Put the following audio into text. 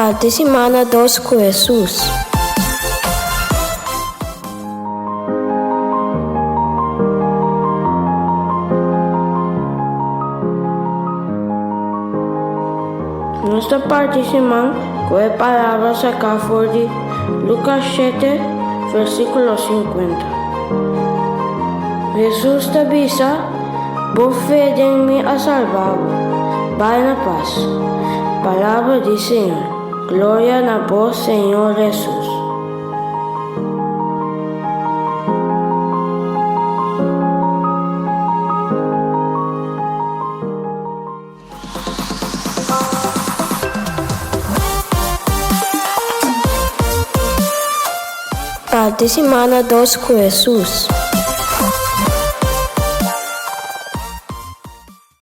Arte Semana 2 com Jesus. Nuestra parte semana con palabras acá for de Lucas 7, versículo 50. Jesús te avisa, por fe en mí ha salvado, va en la paz. Palabra del Señor. Gloria a vos, Señor Jesús. Arte Semana 2 com Jesus.